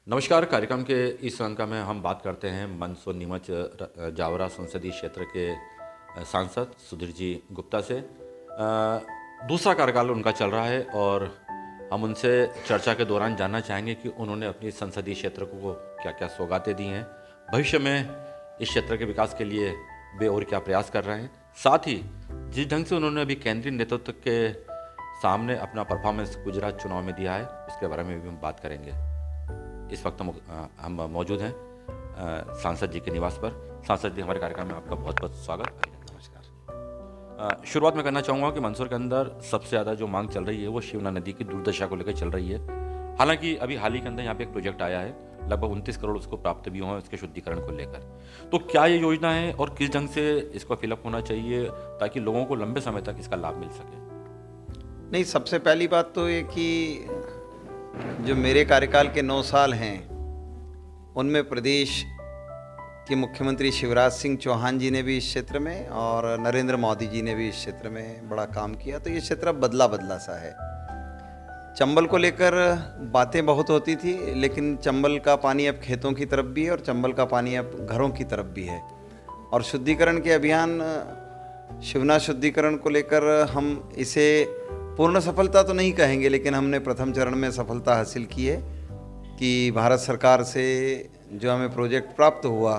नमस्कार। कार्यक्रम के इस अंक में हम बात करते हैं मंदसौर नीमच जावरा संसदीय क्षेत्र के सांसद सुधीर जी गुप्ता से। दूसरा कार्यकाल उनका चल रहा है और हम उनसे चर्चा के दौरान जानना चाहेंगे कि उन्होंने अपनी संसदीय क्षेत्र को क्या क्या सौगातें दी हैं, भविष्य में इस क्षेत्र के विकास के लिए वे और क्या प्रयास कर रहे हैं, साथ ही जिस ढंग से उन्होंने अभी केंद्रीय नेतृत्व के सामने अपना परफॉर्मेंस गुजरात चुनाव में दिया है, इसके बारे में भी हम बात करेंगे। इस वक्त हम मौजूद हैं सांसद जी के निवास पर। सांसद जी, हमारे कार्यक्रम में आपका बहुत बहुत स्वागत। नमस्कार। शुरुआत में करना चाहूँगा कि मंदसौर के अंदर सबसे ज़्यादा जो मांग चल रही है वो शिवना नदी की दुर्दशा को लेकर चल रही है। हालांकि अभी हाल ही के अंदर यहाँ पे एक प्रोजेक्ट आया है, लगभग 29 करोड़ उसको प्राप्त भी हुआ है उसके शुद्धिकरण को लेकर। तो क्या ये योजना है और किस ढंग से इसको फिलअप होना चाहिए ताकि लोगों को लंबे समय तक इसका लाभ मिल सके? नहीं, सबसे पहली बात तो ये कि जो मेरे कार्यकाल के 9 साल हैं उनमें प्रदेश के मुख्यमंत्री शिवराज सिंह चौहान जी ने भी इस क्षेत्र में और नरेंद्र मोदी जी ने भी इस क्षेत्र में बड़ा काम किया। तो ये क्षेत्र अब बदला बदला सा है। चंबल को लेकर बातें बहुत होती थी, लेकिन चंबल का पानी अब खेतों की तरफ भी है और चंबल का पानी अब घरों की तरफ भी है। और शुद्धिकरण के अभियान, शिवना शुद्धिकरण को लेकर हम इसे पूर्ण सफलता तो नहीं कहेंगे, लेकिन हमने प्रथम चरण में सफलता हासिल की है कि भारत सरकार से जो हमें प्रोजेक्ट प्राप्त हुआ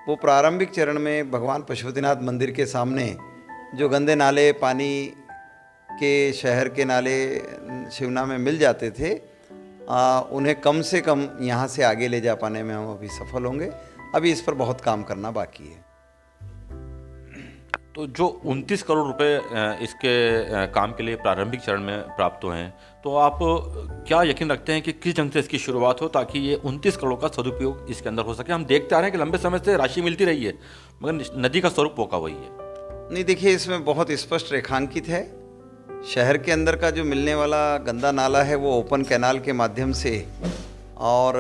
वो प्रारंभिक चरण में भगवान पशुपतिनाथ मंदिर के सामने जो गंदे नाले, पानी के शहर के नाले शिवना में मिल जाते थे, उन्हें कम से कम यहाँ से आगे ले जा पाने में हम अभी सफल होंगे। अभी इस पर बहुत काम करना बाकी है। तो जो 29 करोड़ रुपए इसके काम के लिए प्रारंभिक चरण में प्राप्त हुए हैं, तो आप क्या यकीन रखते हैं कि किस ढंग से इसकी शुरुआत हो ताकि ये 29 करोड़ का सदुपयोग इसके अंदर हो सके? हम देखते आ रहे हैं कि लंबे समय से राशि मिलती रही है मगर नदी का स्वरूप पोका वही है। नहीं, देखिए, इसमें बहुत स्पष्ट रेखांकित है। शहर के अंदर का जो मिलने वाला गंदा नाला है वो ओपन कैनाल के माध्यम से और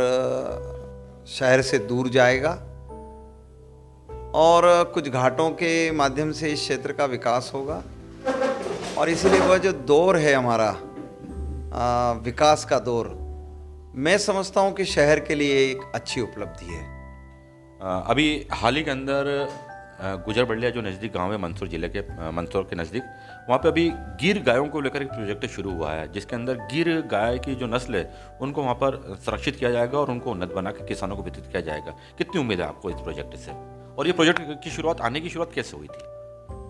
शहर से दूर जाएगा और कुछ घाटों के माध्यम से इस क्षेत्र का विकास होगा। और इसीलिए वह जो दौर है हमारा विकास का दौर, मैं समझता हूँ कि शहर के लिए एक अच्छी उपलब्धि है। अभी हाल ही के अंदर गुजरबड़िया जो नज़दीक गांव है मंदसौर जिले के, मंदसौर के नज़दीक, वहाँ पे अभी गिर गायों को लेकर एक प्रोजेक्ट शुरू हुआ है जिसके अंदर गिर गाय की जो नस्ल है उनको वहाँ पर संरक्षित किया जाएगा और उनको उन्नत बना के किसानों को वितरित किया जाएगा। कितनी उम्मीद है आपको इस प्रोजेक्ट से, और ये प्रोजेक्ट की शुरुआत, आने की शुरुआत कैसे हुई थी?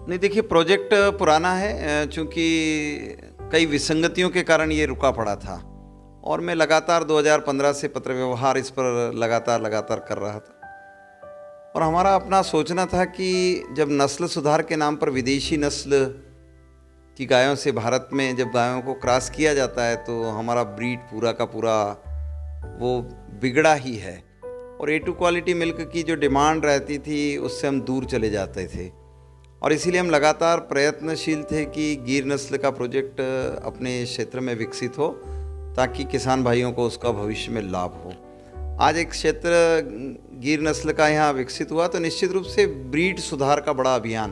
नहीं, देखिए, प्रोजेक्ट पुराना है, चूँकि कई विसंगतियों के कारण ये रुका पड़ा था और मैं लगातार 2015 से पत्र व्यवहार इस पर लगातार कर रहा था। और हमारा अपना सोचना था कि जब नस्ल सुधार के नाम पर विदेशी नस्ल की गायों से भारत में जब गायों को क्रॉस किया जाता है तो हमारा ब्रीड पूरा का पूरा वो बिगड़ा ही है और A2 क्वालिटी मिल्क की जो डिमांड रहती थी उससे हम दूर चले जाते थे। और इसीलिए हम लगातार प्रयत्नशील थे कि गिर नस्ल का प्रोजेक्ट अपने क्षेत्र में विकसित हो ताकि किसान भाइयों को उसका भविष्य में लाभ हो। आज एक क्षेत्र गिर नस्ल का यहाँ विकसित हुआ तो निश्चित रूप से ब्रीड सुधार का बड़ा अभियान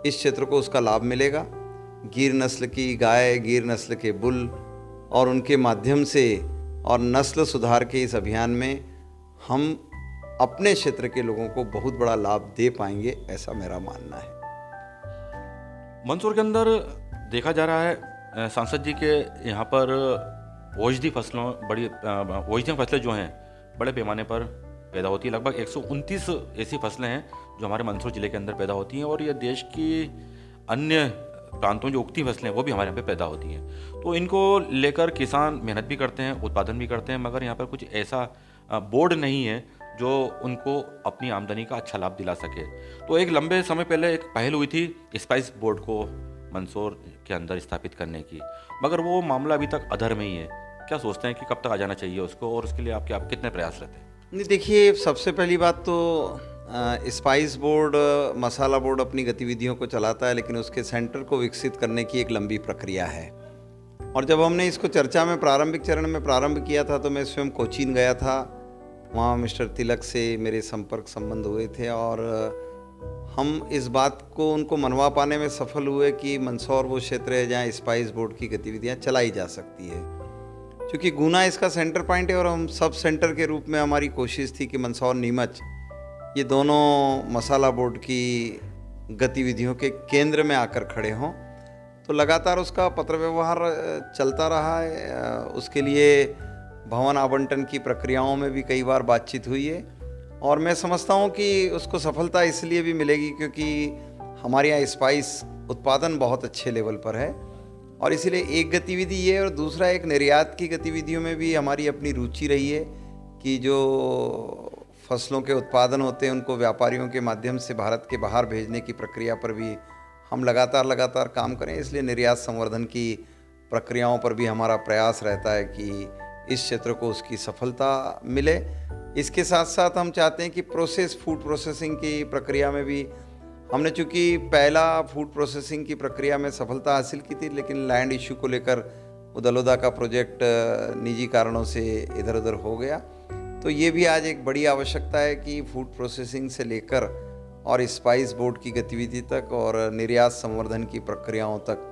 इस क्षेत्र को उसका लाभ मिलेगा। गिर नस्ल की गाय, गिर नस्ल के बुल और उनके माध्यम से और नस्ल सुधार के इस अभियान में हम अपने क्षेत्र के लोगों को बहुत बड़ा लाभ दे पाएंगे, ऐसा मेरा मानना है। मंदसौर के अंदर देखा जा रहा है सांसद जी के यहाँ पर औषधि फसलें जो हैं बड़े पैमाने पर पैदा होती है। लगभग 129 ऐसी फसलें हैं जो हमारे मंदसौर जिले के अंदर पैदा होती हैं और ये देश की अन्य प्रांतों जो उगती फसलें वो भी हमारे यहाँ पे पैदा होती हैं। तो इनको लेकर किसान मेहनत भी करते हैं, उत्पादन भी करते हैं, मगर यहाँ पर कुछ ऐसा बोर्ड नहीं है जो उनको अपनी आमदनी का अच्छा लाभ दिला सके। तो एक लंबे समय पहले एक पहल हुई थी स्पाइस बोर्ड को मंदसौर के अंदर स्थापित करने की, मगर वो मामला अभी तक अधर में ही है। क्या सोचते हैं कि कब तक आ जाना चाहिए उसको, और उसके लिए आप कितने प्रयास रहते हैं? नहीं, देखिए, सबसे पहली बात तो स्पाइस बोर्ड, मसाला बोर्ड अपनी गतिविधियों को चलाता है, लेकिन उसके सेंटर को विकसित करने की एक लंबी प्रक्रिया है। और जब हमने इसको चर्चा में प्रारंभिक चरण में प्रारंभ किया था तो मैं स्वयं कोचीन गया था, वहाँ मिस्टर तिलक से मेरे संपर्क संबंध हुए थे और हम इस बात को उनको मनवा पाने में सफल हुए कि मंदसौर वो क्षेत्र है जहाँ स्पाइस बोर्ड की गतिविधियाँ चलाई जा सकती है। क्योंकि गुना इसका सेंटर पॉइंट है और हम सब सेंटर के रूप में हमारी कोशिश थी कि मंदसौर नीमच ये दोनों मसाला बोर्ड की गतिविधियों के केंद्र में आकर खड़े हों। तो लगातार उसका पत्र व्यवहार चलता रहा है। उसके लिए भवन आवंटन की प्रक्रियाओं में भी कई बार बातचीत हुई है और मैं समझता हूँ कि उसको सफलता इसलिए भी मिलेगी क्योंकि हमारे यहाँ स्पाइस उत्पादन बहुत अच्छे लेवल पर है और इसीलिए एक गतिविधि ये और दूसरा एक निर्यात की गतिविधियों में भी हमारी अपनी रुचि रही है कि जो फसलों के उत्पादन होते हैं उनको व्यापारियों के माध्यम से भारत के बाहर भेजने की प्रक्रिया पर भी हम लगातार काम करें। इसलिए निर्यात संवर्धन की प्रक्रियाओं पर भी हमारा प्रयास रहता है कि इस क्षेत्र को उसकी सफलता मिले। इसके साथ साथ हम चाहते हैं कि फूड प्रोसेसिंग की प्रक्रिया में भी हमने चूँकि पहला फूड प्रोसेसिंग की प्रक्रिया में सफलता हासिल की थी, लेकिन लैंड इशू को लेकर उदलोदा का प्रोजेक्ट निजी कारणों से इधर उधर हो गया। तो ये भी आज एक बड़ी आवश्यकता है कि फूड प्रोसेसिंग से लेकर और स्पाइस बोर्ड की गतिविधि तक और निर्यात संवर्धन की प्रक्रियाओं तक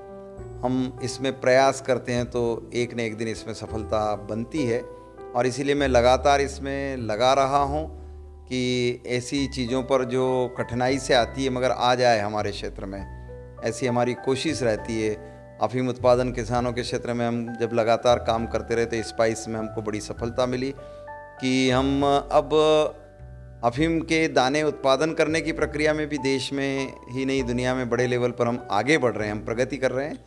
हम इसमें प्रयास करते हैं तो एक न एक दिन इसमें सफलता बनती है। और इसीलिए मैं लगातार इसमें लगा रहा हूँ कि ऐसी चीज़ों पर जो कठिनाई से आती है मगर आ जाए हमारे क्षेत्र में, ऐसी हमारी कोशिश रहती है। अफीम उत्पादन किसानों के क्षेत्र में हम जब लगातार काम करते रहे तो स्पाइस में हमको बड़ी सफलता मिली कि हम अब अफीम के दाने उत्पादन करने की प्रक्रिया में भी देश में ही नहीं दुनिया में बड़े लेवल पर हम आगे बढ़ रहे हैं, हम प्रगति कर रहे हैं।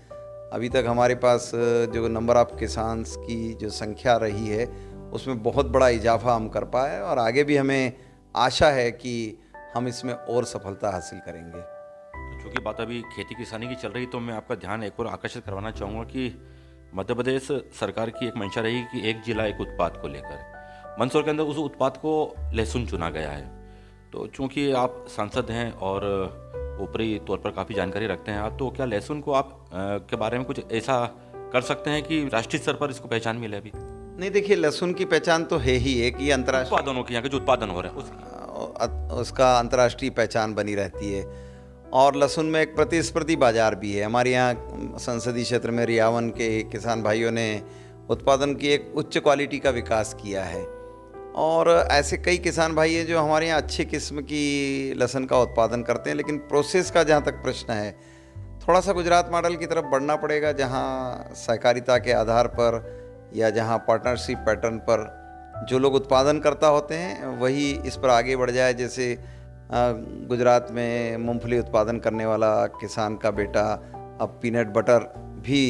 अभी तक हमारे पास जो नंबर ऑफ किसान्स की जो संख्या रही है उसमें बहुत बड़ा इजाफा हम कर पाए और आगे भी हमें आशा है कि हम इसमें और सफलता हासिल करेंगे। तो चूँकि बात अभी खेती किसानी की चल रही तो मैं आपका ध्यान एक और आकर्षित करवाना चाहूँगा कि मध्य प्रदेश सरकार की एक मंशा रही कि एक जिला एक उत्पाद को लेकर मंदसौर के अंदर उस उत्पाद को लहसुन चुना गया है। तो चूँकि आप सांसद हैं और ऊपरी तौर पर काफ़ी जानकारी रखते हैं आप, तो क्या लहसुन को आप के बारे में कुछ ऐसा कर सकते हैं कि राष्ट्रीय स्तर पर इसको पहचान मिले? अभी नहीं, देखिए लहसुन की पहचान तो है ही एक ये अंतर्राष्ट्रीय उत्पादनों की, यहाँ के जो उत्पादन हो रहे हैं उसका अंतर्राष्ट्रीय पहचान बनी रहती है और लहसुन में एक प्रतिस्पर्धी बाजार भी है। हमारे यहाँ संसदीय क्षेत्र में रियावन के किसान भाइयों ने उत्पादन की एक उच्च क्वालिटी का विकास किया है और ऐसे कई किसान भाई हैं जो हमारे यहाँ अच्छी किस्म की लहसुन का उत्पादन करते हैं। लेकिन प्रोसेस का जहाँ तक प्रश्न है, थोड़ा सा गुजरात मॉडल की तरफ बढ़ना पड़ेगा जहाँ सहकारिता के आधार पर या जहाँ पार्टनरशिप पैटर्न पर जो लोग उत्पादन करता होते हैं वही इस पर आगे बढ़ जाए। जैसे गुजरात में मूंगफली उत्पादन करने वाला किसान का बेटा अब पीनट बटर भी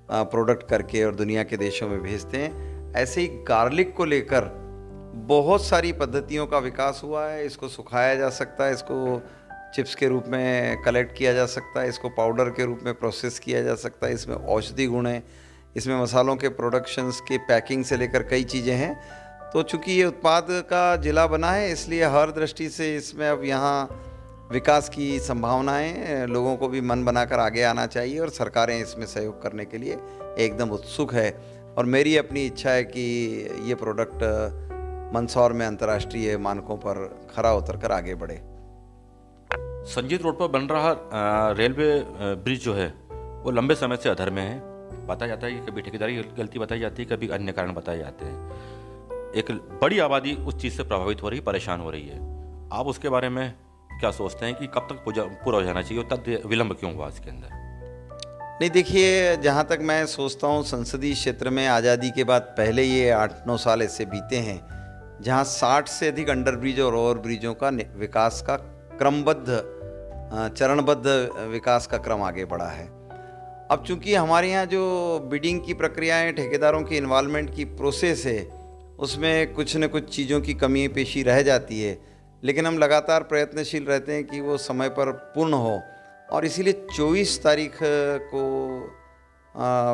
प्रोडक्ट करके और दुनिया के देशों में भेजते हैं। ऐसे ही गार्लिक को लेकर बहुत सारी पद्धतियों का विकास हुआ है। इसको सुखाया जा सकता है, इसको चिप्स के रूप में कलेक्ट किया जा सकता है, इसको पाउडर के रूप में प्रोसेस किया जा सकता है। इसमें औषधि गुण हैं, इसमें मसालों के प्रोडक्शंस के पैकिंग से लेकर कई चीज़ें हैं। तो चूंकि ये उत्पाद का जिला बना है इसलिए हर दृष्टि से इसमें अब यहाँ विकास की संभावनाएं, लोगों को भी मन बनाकर आगे आना चाहिए और सरकारें इसमें सहयोग करने के लिए एकदम उत्सुक है। और मेरी अपनी इच्छा है कि ये प्रोडक्ट मंदसौर में अंतर्राष्ट्रीय मानकों पर खरा उतरकर आगे बढ़े। संजीत रोड पर बन रहा रेलवे ब्रिज जो है वो लंबे समय से अधर में है। बताया जाता है कि कभी ठेकेदारी की गलती बताई जाती है, कभी अन्य कारण बताए जाते हैं। एक बड़ी आबादी उस चीज़ से प्रभावित हो रही, परेशान हो रही है। आप उसके बारे में क्या सोचते हैं कि कब तक पूरा हो जाना चाहिए और तब विलंब क्यों हुआ इसके अंदर? नहीं, देखिए जहाँ तक मैं सोचता हूँ संसदीय क्षेत्र में आज़ादी के बाद पहले ये 8-9 साल ऐसे बीते हैं जहाँ 60 से अधिक अंडर ब्रिज और ओवर ब्रिजों का विकास का क्रमबद्ध चरणबद्ध विकास का क्रम आगे बढ़ा है। अब चूंकि हमारे यहाँ जो बिडिंग की प्रक्रियाएं, ठेकेदारों की इन्वॉल्वमेंट की प्रोसेस है उसमें कुछ न कुछ चीज़ों की कमी पेशी रह जाती है, लेकिन हम लगातार प्रयत्नशील रहते हैं कि वो समय पर पूर्ण हो। और इसीलिए 24 तारीख को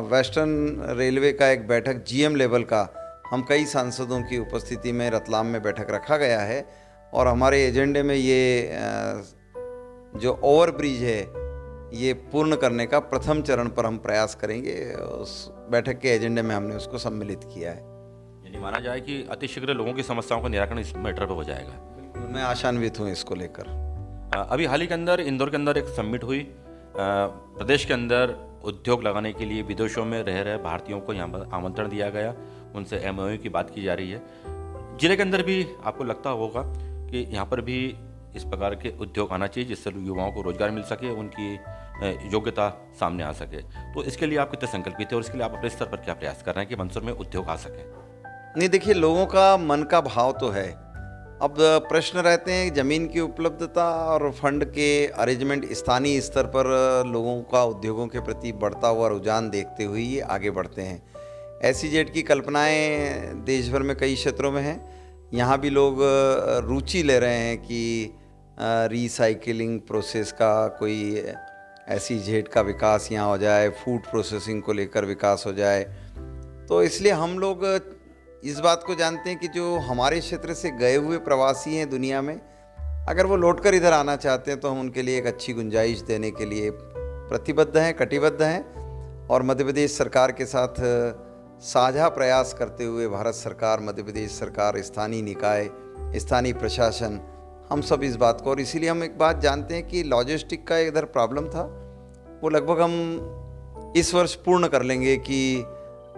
वेस्टर्न रेलवे का एक बैठक जीएम लेवल का हम कई सांसदों की उपस्थिति में रतलाम में बैठक रखा गया है और हमारे एजेंडे में ये जो ओवर ब्रिज है ये पूर्ण करने का प्रथम चरण पर हम प्रयास करेंगे। उस बैठक के एजेंडे में हमने उसको सम्मिलित किया है। यानी माना जाए कि अतिशीघ्र लोगों की समस्याओं का निराकरण इस मैटर पर हो जाएगा। बिल्कुल, मैं आशान्वित हूँ इसको लेकर। अभी हाल ही के अंदर इंदौर के अंदर एक समिट हुई। प्रदेश के अंदर उद्योग लगाने के लिए विदेशों में रह रहे भारतीयों को यहाँ पर आमंत्रण दिया गया, उनसे MOU की बात की जा रही है। जिले के अंदर भी आपको लगता होगा कि यहाँ पर भी इस प्रकार के उद्योग आना चाहिए जिससे युवाओं को रोजगार मिल सके, उनकी योग्यता सामने आ सके। तो इसके लिए आप कितने संकल्पित हैं और इसके लिए आप अपने स्तर पर क्या प्रयास कर रहे हैं कि मंदसौर में उद्योग आ सके? नहीं, देखिए, लोगों का मन का भाव तो है। अब प्रश्न रहते हैं ज़मीन की उपलब्धता और फंड के अरेंजमेंट। स्थानीय स्तर पर लोगों का उद्योगों के प्रति बढ़ता हुआ रुझान देखते हुए ये आगे बढ़ते हैं। SEZ की कल्पनाएं देश भर में कई क्षेत्रों में हैं। यहाँ भी लोग रुचि ले रहे हैं कि रिसाइकिलिंग प्रोसेस का कोई SEZ का विकास यहाँ हो जाए, फूड प्रोसेसिंग को लेकर विकास हो जाए। तो इसलिए हम लोग इस बात को जानते हैं कि जो हमारे क्षेत्र से गए हुए प्रवासी हैं दुनिया में, अगर वो लौटकर इधर आना चाहते हैं तो हम उनके लिए एक अच्छी गुंजाइश देने के लिए प्रतिबद्ध हैं, कटिबद्ध हैं। और मध्य प्रदेश सरकार के साथ साझा प्रयास करते हुए भारत सरकार, मध्य प्रदेश सरकार, स्थानीय निकाय, स्थानीय प्रशासन, हम सब इस बात को, और इसीलिए हम एक बात जानते हैं कि लॉजिस्टिक का इधर प्रॉब्लम था, वो लगभग हम इस वर्ष पूर्ण कर लेंगे कि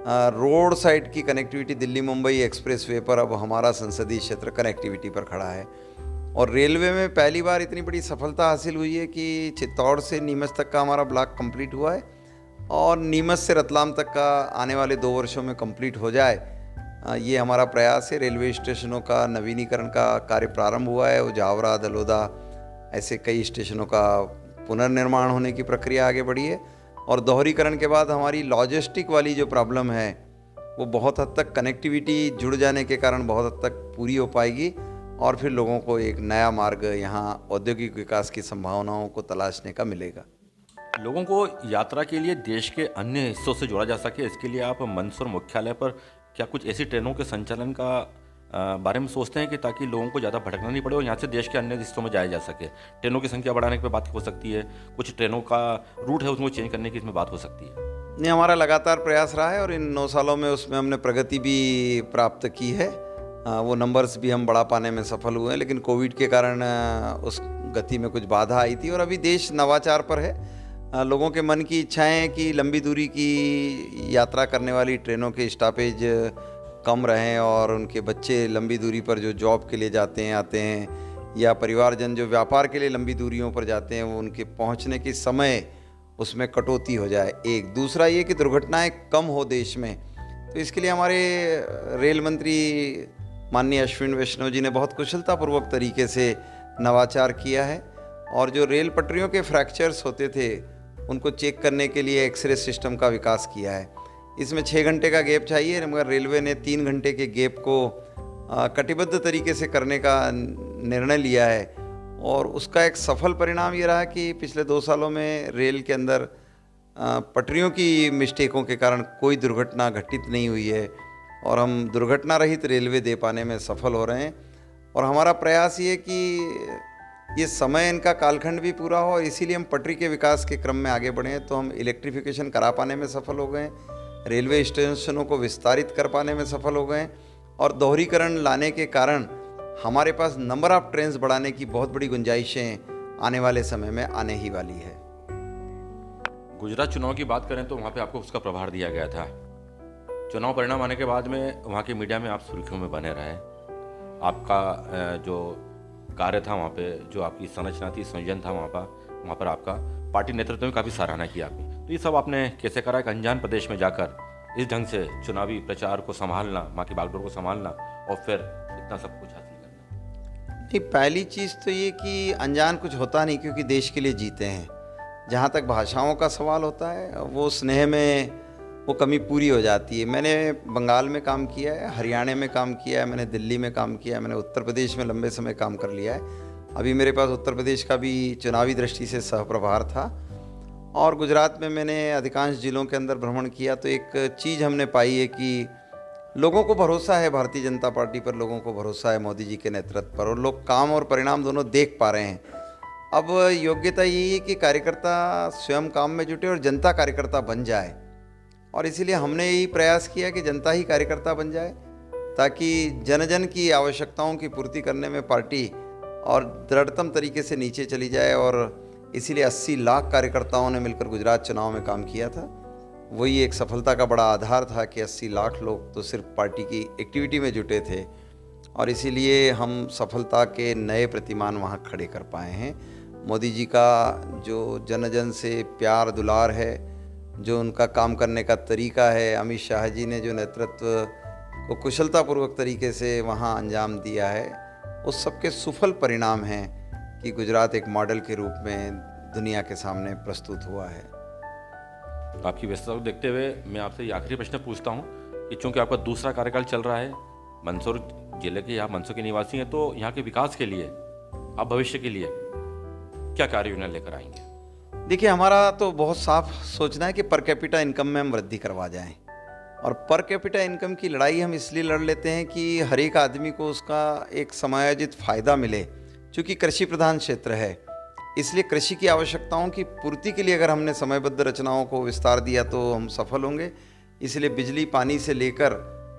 रोड साइड की कनेक्टिविटी दिल्ली मुंबई एक्सप्रेसवे पर अब हमारा संसदीय क्षेत्र कनेक्टिविटी पर खड़ा है। और रेलवे में पहली बार इतनी बड़ी सफलता हासिल हुई है कि चित्तौड़ से नीमच तक का हमारा ब्लॉक कंप्लीट हुआ है और नीमच से रतलाम तक का आने वाले 2 वर्षों में कंप्लीट हो जाए, ये हमारा प्रयास है। रेलवे स्टेशनों का नवीनीकरण का कार्य प्रारंभ हुआ है। वो जावरा, दलोदा, ऐसे कई स्टेशनों का पुनर्निर्माण होने की प्रक्रिया आगे बढ़ी है। और दोहरीकरण के बाद हमारी लॉजिस्टिक वाली जो प्रॉब्लम है वो बहुत हद तक कनेक्टिविटी जुड़ जाने के कारण बहुत हद तक पूरी हो पाएगी और फिर लोगों को एक नया मार्ग यहाँ औद्योगिक विकास की संभावनाओं को तलाशने का मिलेगा। लोगों को यात्रा के लिए देश के अन्य हिस्सों से जोड़ा जा सके, इसके लिए आप मंदसौर मुख्यालय पर क्या कुछ ऐसी ट्रेनों के संचालन का बारे में सोचते हैं कि ताकि लोगों को ज़्यादा भटकना नहीं पड़े और यहाँ से देश के अन्य हिस्सों में जाया जा सके? ट्रेनों की संख्या बढ़ाने की बात हो सकती है, कुछ ट्रेनों का रूट है उसको चेंज करने की इसमें बात हो सकती है। नहीं, हमारा लगातार प्रयास रहा है और इन 9 सालों में उसमें हमने प्रगति भी प्राप्त की है। वो नंबर्स भी हम बढ़ा पाने में सफल हुए हैं, लेकिन कोविड के कारण उस गति में कुछ बाधा आई थी। और अभी देश नवाचार पर है। लोगों के मन की इच्छाएं हैं कि लंबी दूरी की यात्रा करने वाली ट्रेनों के स्टॉपेज कम रहें और उनके बच्चे लंबी दूरी पर जो जॉब के लिए जाते हैं, आते हैं, या परिवारजन जो व्यापार के लिए लंबी दूरियों पर जाते हैं, वो उनके पहुंचने के समय उसमें कटौती हो जाए। एक दूसरा ये कि दुर्घटनाएं कम हो देश में। तो इसके लिए हमारे रेल मंत्री माननीय अश्विन वैष्णव जी ने बहुत कुशलतापूर्वक तरीके से नवाचार किया है और जो रेल पटरियों के फ्रैक्चर्स होते थे उनको चेक करने के लिए एक्सरे सिस्टम का विकास किया है। इसमें 6 घंटे का गैप चाहिए, मगर रेलवे ने 3 घंटे के गैप को कटिबद्ध तरीके से करने का निर्णय लिया है और उसका एक सफल परिणाम ये रहा कि पिछले 2 सालों में रेल के अंदर पटरियों की मिस्टेकों के कारण कोई दुर्घटना घटित नहीं हुई है और हम दुर्घटना रहित रेलवे दे पाने में सफल हो रहे हैं। और हमारा प्रयास ये कि ये समय इनका कालखंड भी पूरा हो, इसीलिए हम पटरी के विकास के क्रम में आगे बढ़े हैं। तो हम इलेक्ट्रिफिकेशन करा पाने में सफल हो गए, रेलवे स्टेशनों को विस्तारित कर पाने में सफल हो गए और दोहरीकरण लाने के कारण हमारे पास नंबर ऑफ ट्रेन्स बढ़ाने की बहुत बड़ी गुंजाइशें आने वाले समय में आने ही वाली है। गुजरात चुनाव की बात करें तो वहाँ पे आपको उसका प्रभार दिया गया था। चुनाव परिणाम आने के बाद में वहाँ की मीडिया में आप सुर्खियों में बने रहे। आपका जो कार्य था वहाँ पे, जो आपकी संरचना थी, संयोजन था वहाँ पर आपका पार्टी नेतृत्व में काफ़ी सराहना की आपने। तो ये सब आपने कैसे करा एक अनजान प्रदेश में जाकर इस ढंग से चुनावी प्रचार को संभालना, माँ की बागडोर को संभालना और फिर इतना सब कुछ हासिल करना? नहीं, पहली चीज़ तो ये कि अनजान कुछ होता नहीं, क्योंकि देश के लिए जीते हैं। जहाँ तक भाषाओं का सवाल होता है वो स्नेह में वो कमी पूरी हो जाती है। मैंने बंगाल में काम किया है, हरियाणा में काम किया है, मैंने दिल्ली में काम किया है, मैंने उत्तर प्रदेश में लंबे समय काम कर लिया है। अभी मेरे पास उत्तर प्रदेश का भी चुनावी दृष्टि से सहप्रभार था और गुजरात में मैंने अधिकांश जिलों के अंदर भ्रमण किया। तो एक चीज़ हमने पाई है कि लोगों को भरोसा है भारतीय जनता पार्टी पर, लोगों को भरोसा है मोदी जी के नेतृत्व पर और लोग काम और परिणाम दोनों देख पा रहे हैं। अब योग्यता यही है कि कार्यकर्ता स्वयं काम में जुटे और जनता कार्यकर्ता बन जाए और इसीलिए हमने यही प्रयास किया कि जनता ही कार्यकर्ता बन जाए ताकि जन जन की आवश्यकताओं की पूर्ति करने में पार्टी और दृढ़तम तरीके से नीचे चली जाए और इसीलिए 80 लाख कार्यकर्ताओं ने मिलकर गुजरात चुनाव में काम किया था। वही एक सफलता का बड़ा आधार था कि 80 लाख लोग तो सिर्फ पार्टी की एक्टिविटी में जुटे थे और इसीलिए हम सफलता के नए प्रतिमान वहाँ खड़े कर पाए हैं। मोदी जी का जो जन जन से प्यार दुलार है, जो उनका काम करने का तरीका है, अमित शाह जी ने जो नेतृत्व को कुशलतापूर्वक तरीके से वहाँ अंजाम दिया है, उस सब के सुफल परिणाम हैं कि गुजरात एक मॉडल के रूप में दुनिया के सामने प्रस्तुत हुआ है। आपकी व्यस्तता को देखते हुए मैं आपसे ये आखिरी प्रश्न पूछता हूँ कि चूँकि आपका दूसरा कार्यकाल चल रहा है, मंदसौर जिले के आप मंदसौर के निवासी हैं, तो यहाँ के विकास के लिए आप भविष्य के लिए क्या कार्य योजना लेकर आएंगे? देखिए, हमारा तो बहुत साफ सोचना है कि पर कैपिटा इनकम में हम वृद्धि करवा जाएं और पर कैपिटा इनकम की लड़ाई हम इसलिए लड़ लेते हैं कि हर एक आदमी को उसका एक समायोजित फ़ायदा मिले। चूँकि कृषि प्रधान क्षेत्र है, इसलिए कृषि की आवश्यकताओं की पूर्ति के लिए अगर हमने समयबद्ध रचनाओं को विस्तार दिया तो हम सफल होंगे। इसलिए बिजली पानी से लेकर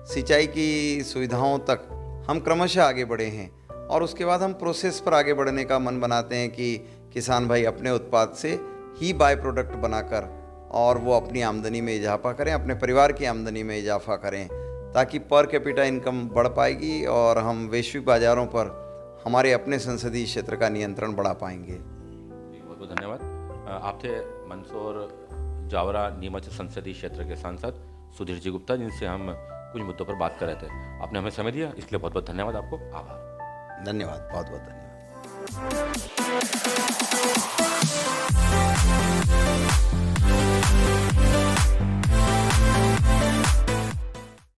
सिंचाई की सुविधाओं तक हम क्रमशः आगे बढ़े हैं और उसके बाद हम प्रोसेस पर आगे बढ़ने का मन बनाते हैं कि किसान भाई अपने उत्पाद से ही बाय प्रोडक्ट बनाकर और वो अपनी आमदनी में इजाफा करें, अपने परिवार की आमदनी में इजाफा करें, ताकि पर कैपिटा इनकम बढ़ पाएगी और हम वैश्विक बाज़ारों पर हमारे अपने संसदीय क्षेत्र का नियंत्रण बढ़ा पाएंगे। बहुत बहुत धन्यवाद। आप थे मंदसौर जावरा नीमच संसदीय क्षेत्र के सांसद सुधीर जी गुप्ता, जिनसे हम कुछ मुद्दों पर बात कर रहे थे। आपने हमें समय दिया, इसलिए बहुत बहुत धन्यवाद आपको। आभार। धन्यवाद, बहुत बहुत धन्यवाद। Thank you.